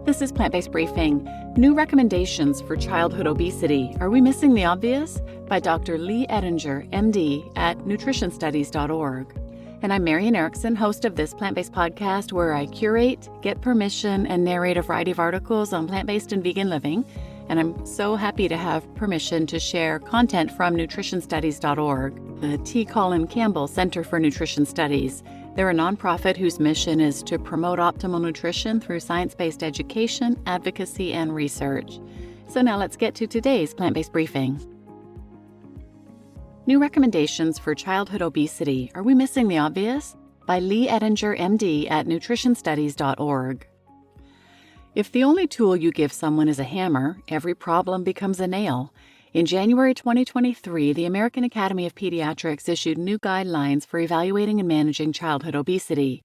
This is Plant-Based Briefing. New recommendations for childhood obesity. Are we missing the obvious? By Dr. Leigh Ettinger, MD, at nutritionstudies.org. And I'm Marian Erickson, host of this plant-based podcast where I curate, get permission, and narrate a variety of articles on plant-based and vegan living. And I'm so happy to have permission to share content from nutritionstudies.org, the T. Colin Campbell Center for Nutrition Studies. They're a nonprofit whose mission is to promote optimal nutrition through science-based education, advocacy, and research. So now let's get to today's plant-based briefing. New recommendations for childhood obesity. Are we missing the obvious? By Leigh Ettinger, MD, at nutritionstudies.org. If the only tool you give someone is a hammer, every problem becomes a nail. In January 2023, the American Academy of Pediatrics issued new guidelines for evaluating and managing childhood obesity.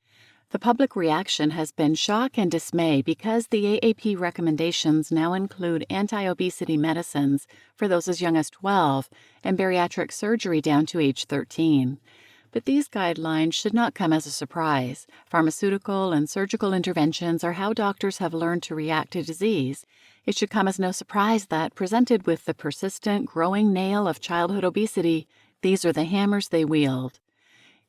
The public reaction has been shock and dismay because the AAP recommendations now include anti-obesity medicines for those as young as 12 and bariatric surgery down to age 13. But these guidelines should not come as a surprise. Pharmaceutical and surgical interventions are how doctors have learned to react to disease. It should come as no surprise that, presented with the persistent, growing nail of childhood obesity, these are the hammers they wield.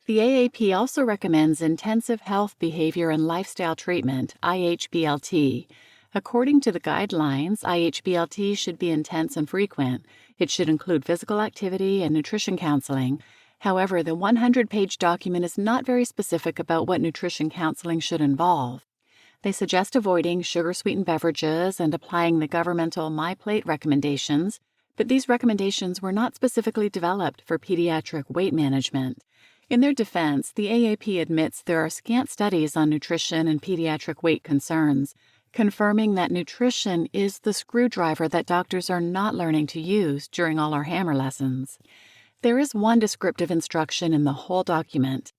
The AAP also recommends intensive health, behavior, and lifestyle treatment, IHBLT. According to the guidelines, IHBLT should be intense and frequent. It should include physical activity and nutrition counseling. However, the 100-page document is not very specific about what nutrition counseling should involve. They suggest avoiding sugar-sweetened beverages and applying the governmental MyPlate recommendations, but these recommendations were not specifically developed for pediatric weight management. In their defense, the AAP admits there are scant studies on nutrition and pediatric weight concerns, confirming that nutrition is the screwdriver that doctors are not learning to use during all our hammer lessons. There is one descriptive instruction in the whole document.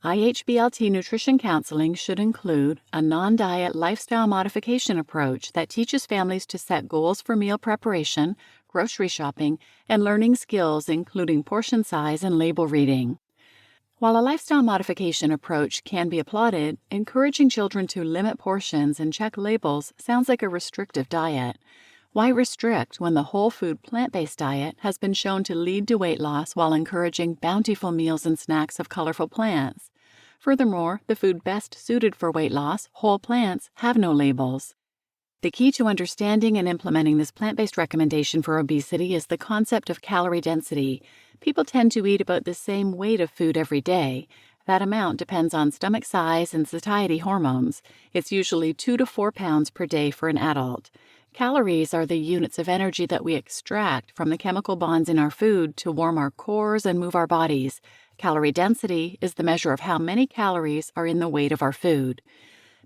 IHBLT nutrition counseling should include a non-diet lifestyle modification approach that teaches families to set goals for meal preparation, grocery shopping, and learning skills including portion size and label reading. While a lifestyle modification approach can be applauded, encouraging children to limit portions and check labels sounds like a restrictive diet. Why restrict when the whole food plant-based diet has been shown to lead to weight loss while encouraging bountiful meals and snacks of colorful plants? Furthermore, the food best suited for weight loss, whole plants, have no labels. The key to understanding and implementing this plant-based recommendation for obesity is the concept of calorie density. People tend to eat about the same weight of food every day. That amount depends on stomach size and satiety hormones. It's usually 2 to 4 pounds per day for an adult. Calories are the units of energy that we extract from the chemical bonds in our food to warm our cores and move our bodies. Calorie density is the measure of how many calories are in the weight of our food.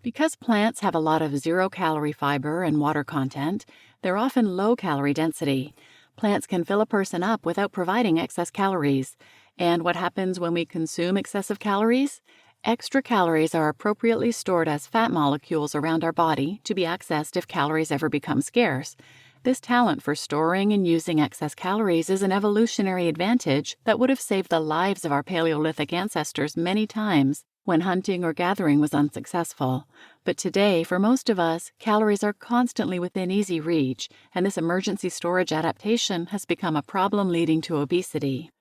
Because plants have a lot of zero-calorie fiber and water content, they're often low-calorie density. Plants can fill a person up without providing excess calories. And what happens when we consume excessive calories? Extra calories are appropriately stored as fat molecules around our body to be accessed if calories ever become scarce. This talent for storing and using excess calories is an evolutionary advantage that would have saved the lives of our Paleolithic ancestors many times when hunting or gathering was unsuccessful. But today, for most of us, calories are constantly within easy reach, and this emergency storage adaptation has become a problem leading to obesity.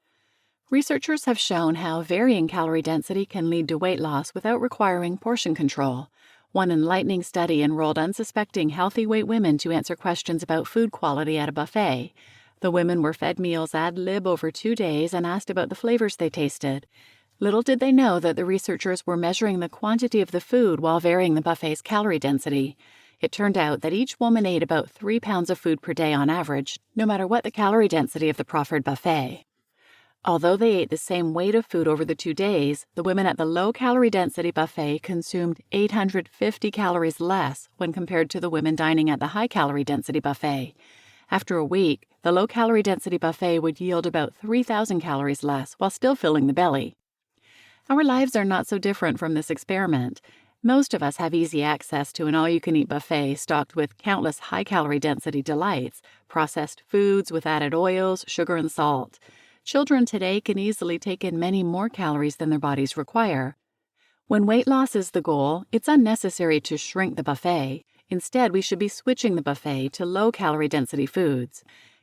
Researchers have shown how varying calorie density can lead to weight loss without requiring portion control. One enlightening study enrolled unsuspecting healthy weight women to answer questions about food quality at a buffet. The women were fed meals ad lib over 2 days and asked about the flavors they tasted. Little did they know that the researchers were measuring the quantity of the food while varying the buffet's calorie density. It turned out that each woman ate about 3 pounds of food per day on average, no matter what the calorie density of the proffered buffet. Although they ate the same weight of food over the 2 days, the women at the low-calorie density buffet consumed 850 calories less when compared to the women dining at the high-calorie density buffet. After a week, the low-calorie density buffet would yield about 3,000 calories less while still filling the belly. Our lives are not so different from this experiment. Most of us have easy access to an all-you-can-eat buffet stocked with countless high-calorie density delights, processed foods with added oils, sugar, and salt. Children today can easily take in many more calories than their bodies require. When weight loss is the goal, it's unnecessary to shrink the buffet. Instead, we should be switching the buffet to low-calorie density foods.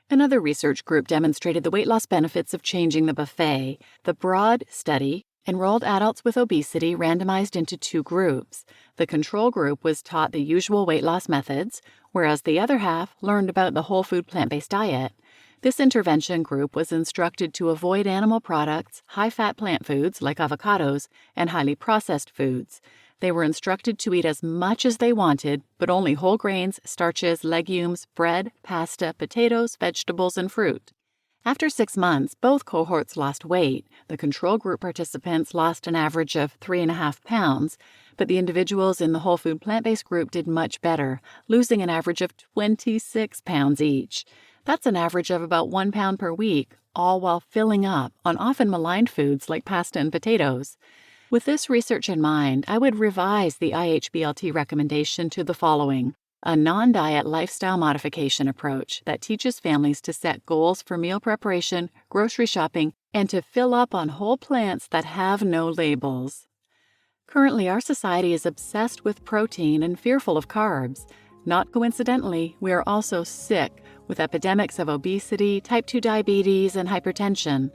Another research group demonstrated the weight loss benefits of changing the buffet. The BROAD study enrolled adults with obesity randomized into 2 groups. The control group was taught the usual weight loss methods, whereas the other half learned about the whole food plant-based diet. This intervention group was instructed to avoid animal products, high-fat plant foods like avocados, and highly processed foods. They were instructed to eat as much as they wanted, but only whole grains, starches, legumes, bread, pasta, potatoes, vegetables, and fruit. After 6 months, both cohorts lost weight. The control group participants lost an average of 3.5 pounds, but the individuals in the whole food plant-based group did much better, losing an average of 26 pounds each. That's an average of about 1 pound per week, all while filling up on often maligned foods like pasta and potatoes. With this research in mind, I would revise the IHBLT recommendation to the following: a non-diet lifestyle modification approach that teaches families to set goals for meal preparation, grocery shopping, and to fill up on whole plants that have no labels. Currently, our society is obsessed with protein and fearful of carbs. Not coincidentally, we are also sick with epidemics of obesity, type 2 diabetes, and hypertension.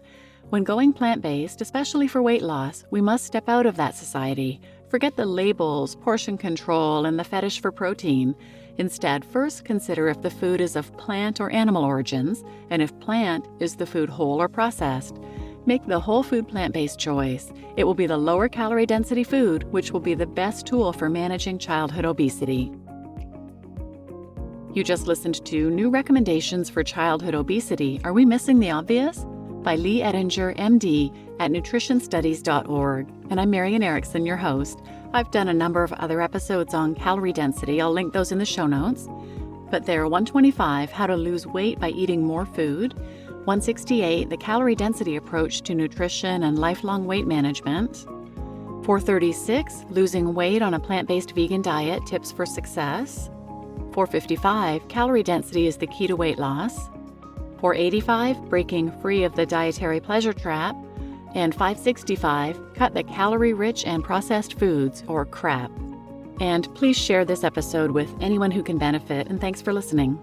When going plant-based, especially for weight loss, we must step out of that society. Forget the labels, portion control, and the fetish for protein. Instead, first consider if the food is of plant or animal origins, and if plant, is the food whole or processed. Make the whole food plant-based choice. It will be the lower calorie density food, which will be the best tool for managing childhood obesity. You just listened to New Recommendations for Childhood Obesity. Are We Missing the Obvious? By Leigh Ettinger, MD, at nutritionstudies.org. And I'm Marian Erickson, your host. I've done a number of other episodes on calorie density. I'll link those in the show notes. But they're 125, How to Lose Weight by Eating More Food. 168, The Calorie Density Approach to Nutrition and Lifelong Weight Management. 436, Losing Weight on a Plant-Based Vegan Diet, Tips for Success. 455, Calorie Density is the Key to Weight Loss. 485, Breaking Free of the Dietary Pleasure Trap. And 565, Cut the Calorie-Rich-And-Processed Foods, or CRAP. And please share this episode with anyone who can benefit, and thanks for listening.